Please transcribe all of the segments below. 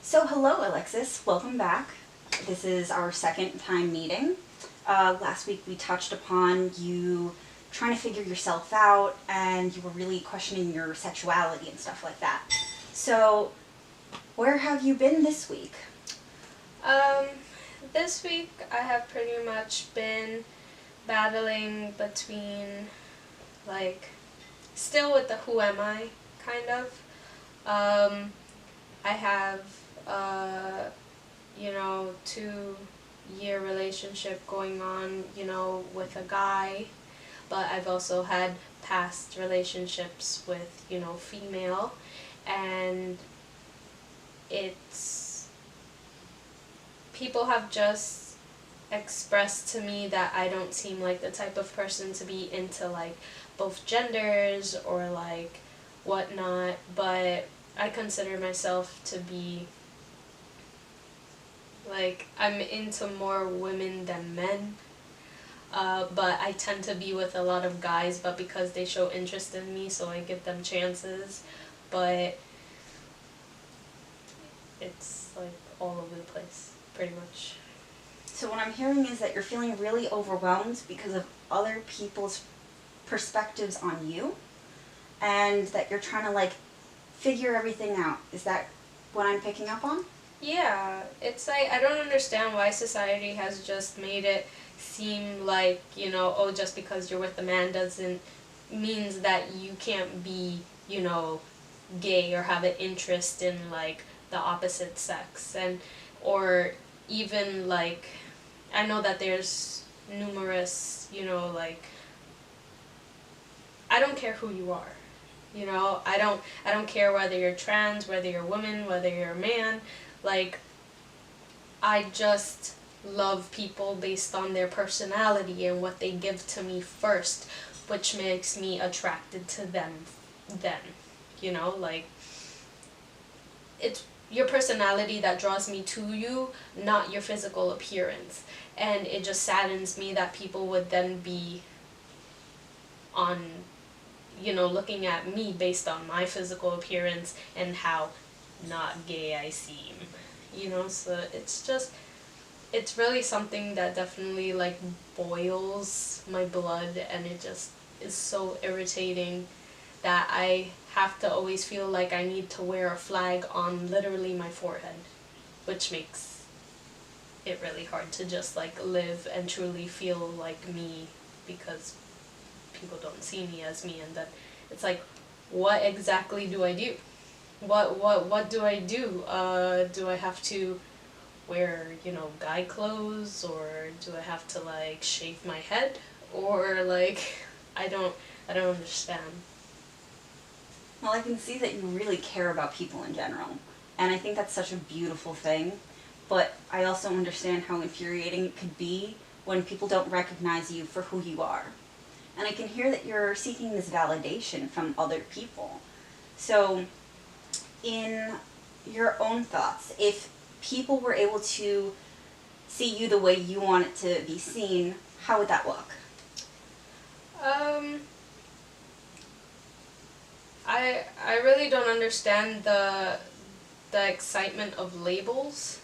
So hello Alexis, welcome back. This is our second time meeting. Last week we touched upon you trying to figure yourself out and you were really questioning your sexuality and stuff like that. So where have you been this week? Um, this week I have pretty much been battling between, still with the who am I, kind of. I have, 2-year relationship going on, with a guy, but I've also had past relationships with, female, and it's people have just expressed to me that I don't seem like the type of person to be into both genders or whatnot, but I consider myself to be I'm into more women than men. But I tend to be with a lot of guys, but because they show interest in me, so I give them chances. But it's all over the place, pretty much. So what I'm hearing is that you're feeling really overwhelmed because of other people's perspectives on you and that you're trying to figure everything out. Is that what I'm picking up on? Yeah, it's I don't understand why society has just made it seem oh, just because you're with a man doesn't means that you can't be, gay or have an interest in the opposite sex, and or even I know that there's numerous, I don't care who you are. I don't care whether you're trans, whether you're a woman, whether you're a man. I just love people based on their personality and what they give to me first, which makes me attracted to them then. It's your personality that draws me to you, not your physical appearance. And it just saddens me that people would then be on, looking at me based on my physical appearance and how not gay I seem. So it's really something that definitely boils my blood, and it just is so irritating that I have to always feel like I need to wear a flag on literally my forehead, which makes it really hard to just live and truly feel like me, because people don't see me as me. And then it's what exactly do I do? What do I do? Do I have to wear, guy clothes, or do I have to shave my head, or I don't understand. Well, I can see that you really care about people in general, and I think that's such a beautiful thing, but I also understand how infuriating it could be when people don't recognize you for who you are. And I can hear that you're seeking this validation from other people. So, in your own thoughts, if people were able to see you the way you want it to be seen, how would that look? I really don't understand the excitement of labels.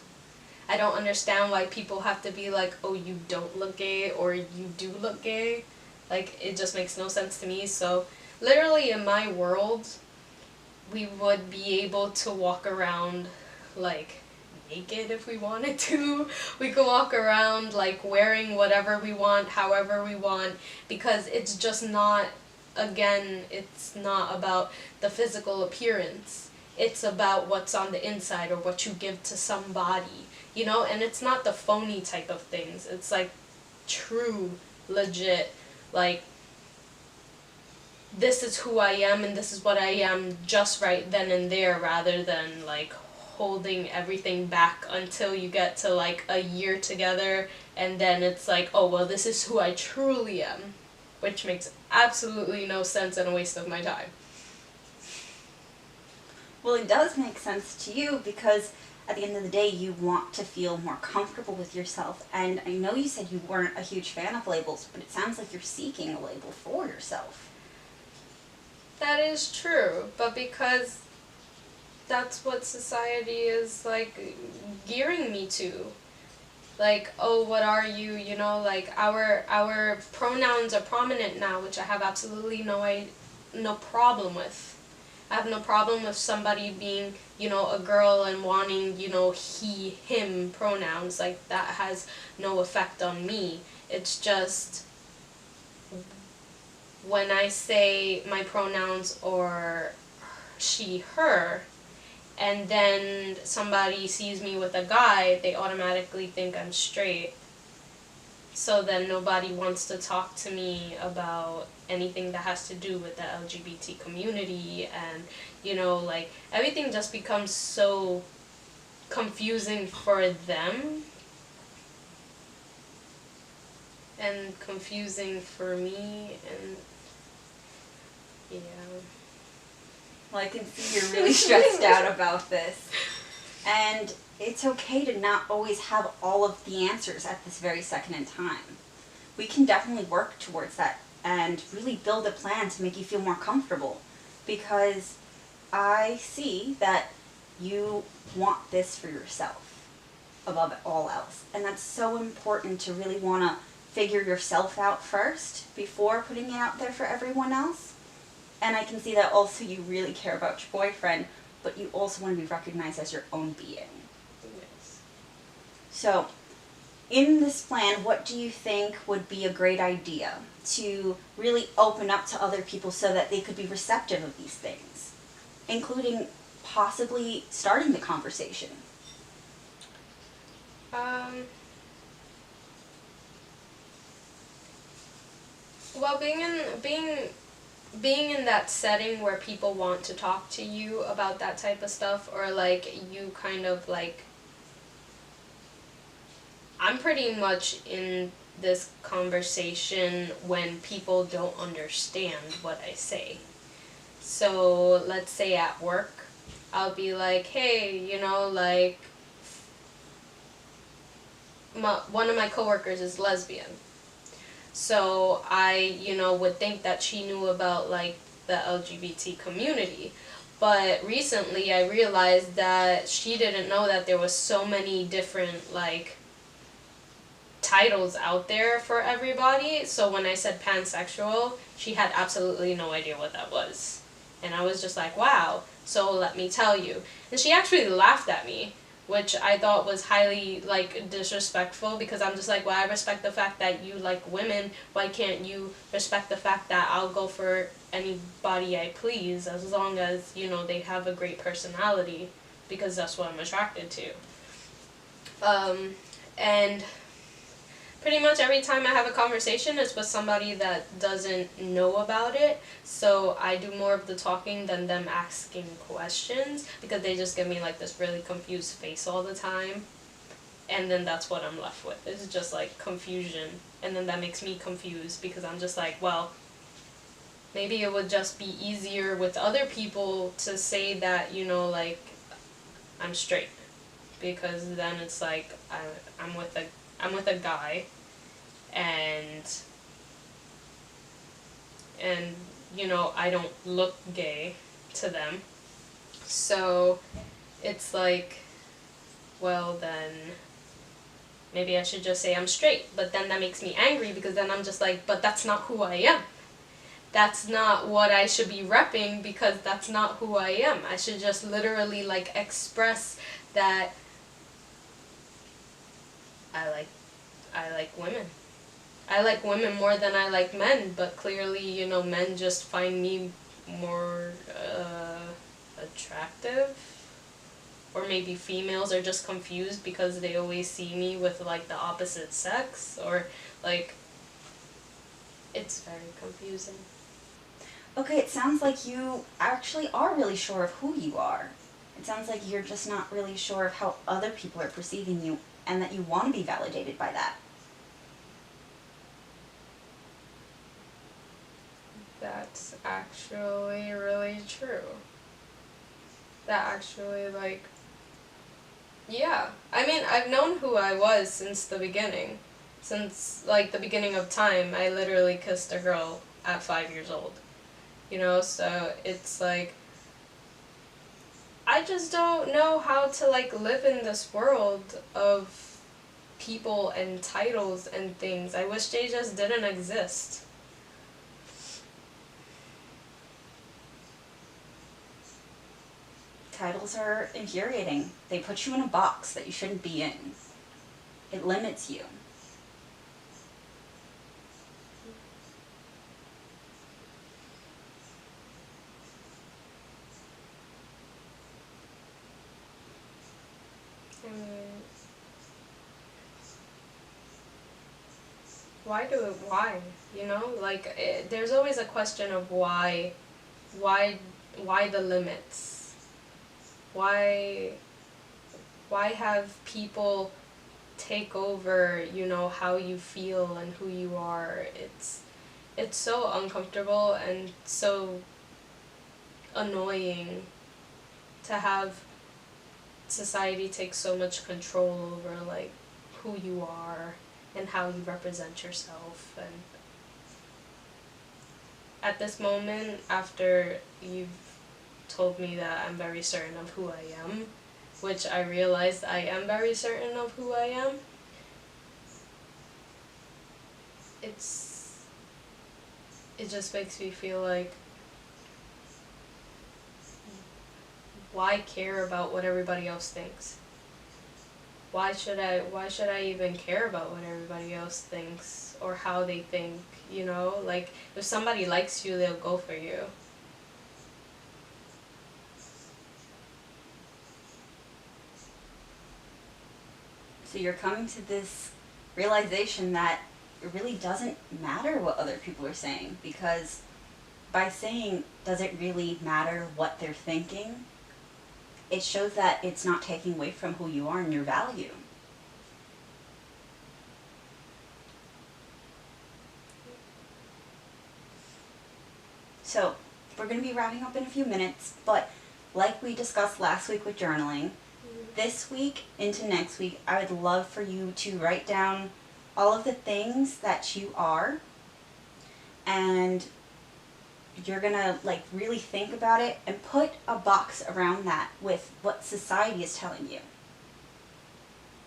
I don't understand why people have to be oh, you don't look gay, or you do look gay. It just makes no sense to me. So literally in my world, we would be able to walk around naked if we wanted to. We could walk around wearing whatever we want, however we want, because it's just not, again, it's not about the physical appearance. It's about what's on the inside, or what you give to somebody, and it's not the phony type of things. It's true, legit, this is who I am and this is what I am just right then and there, rather than holding everything back until you get to a year together, and then it's oh, well, this is who I truly am, which makes absolutely no sense and a waste of my time. Well, it does make sense to you because at the end of the day, you want to feel more comfortable with yourself. And I know you said you weren't a huge fan of labels, but it sounds like you're seeking a label for yourself. That is true, but because that's what society is like gearing me to. Like, oh, what are you? You know, like our pronouns are prominent now, which I have absolutely no problem with. I have no problem with somebody being, you know, a girl and wanting, you know, he, him pronouns. Like, that has no effect on me. It's just when I say my pronouns or she, her, and then somebody sees me with a guy, they automatically think I'm straight. So then nobody wants to talk to me about anything that has to do with the LGBT community, and, you know, like, everything just becomes so confusing for them and confusing for me, and yeah. Well, I can see you're really stressed out about this. And it's okay to not always have all of the answers at this very second in time. We can definitely work towards that and really build a plan to make you feel more comfortable, because I see that you want this for yourself above all else. And that's so important to really want to figure yourself out first before putting it out there for everyone else. And I can see that also you really care about your boyfriend, but you also want to be recognized as your own being. Yes. So, in this plan, what do you think would be a great idea to really open up to other people so that they could be receptive of these things, including possibly starting the conversation? Well, being in that setting where people want to talk to you about that type of stuff, or like you kind of like, I'm pretty much in this conversation when people don't understand what I say. So let's say at work, I'll be like, hey, you know, like, one of my coworkers is lesbian. So I, you know, would think that she knew about, like, the LGBT community. But recently I realized that she didn't know that there was so many different, like, titles out there for everybody. So when I said pansexual, she had absolutely no idea what that was. And I was just like, wow, so let me tell you. And she actually laughed at me, which I thought was highly, like, disrespectful, because I'm just like, well, I respect the fact that you like women. Why can't you respect the fact that I'll go for anybody I please, as long as, you know, they have a great personality, because that's what I'm attracted to. And pretty much every time I have a conversation, it's with somebody that doesn't know about it. So I do more of the talking than them asking questions, because they just give me like this really confused face all the time. And then that's what I'm left with. It's just like confusion. And then that makes me confused, because I'm just like, well, maybe it would just be easier with other people to say that, you know, like, I'm straight. Because then it's like, I'm with a guy, and you know, I don't look gay to them. So it's like, well, then maybe I should just say I'm straight. But then that makes me angry, because then I'm just like, but that's not who I am. That's not what I should be repping, because that's not who I am. I should just literally, like, express that I like women. I like women more than I like men, but clearly, you know, men just find me more attractive. Or maybe females are just confused because they always see me with, like, the opposite sex, or, like, it's very confusing. Okay, it sounds like you actually are really sure of who you are. It sounds like you're just not really sure of how other people are perceiving you, and that you want to be validated by that. That's actually really true. That actually, like, yeah. I mean, I've known who I was since the beginning. Since, like, the beginning of time. I literally kissed a girl at 5 years old. You know, so it's like, I just don't know how to like live in this world of people and titles and things. I wish they just didn't exist. Titles are infuriating. They put you in a box that you shouldn't be in. It limits you. I mean, why? You know, like there's always a question of why, why the limits? Why, why have people take over, you know, how you feel and who you are? It's so uncomfortable and so annoying to have society take so much control over like who you are and how you represent yourself. And at this moment, after you've told me that I'm very certain of who I am, which I realized I am very certain of who I am, it just makes me feel like, why care about what everybody else thinks? Why should I even care about what everybody else thinks or how they think, you know? Like, if somebody likes you, they'll go for you. So you're coming to this realization that it really doesn't matter what other people are saying, because by saying, does it really matter what they're thinking, it shows that it's not taking away from who you are and your value. So we're going to be wrapping up in a few minutes, but like we discussed last week with journaling, this week into next week, I would love for you to write down all of the things that you are, and you're gonna like really think about it and put a box around that with what society is telling you.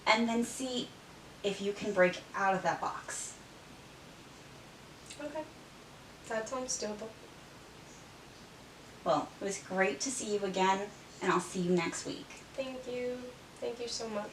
And then see if you can break out of that box. Okay. That sounds doable. Well, it was great to see you again, and I'll see you next week. Thank you. Thank you so much.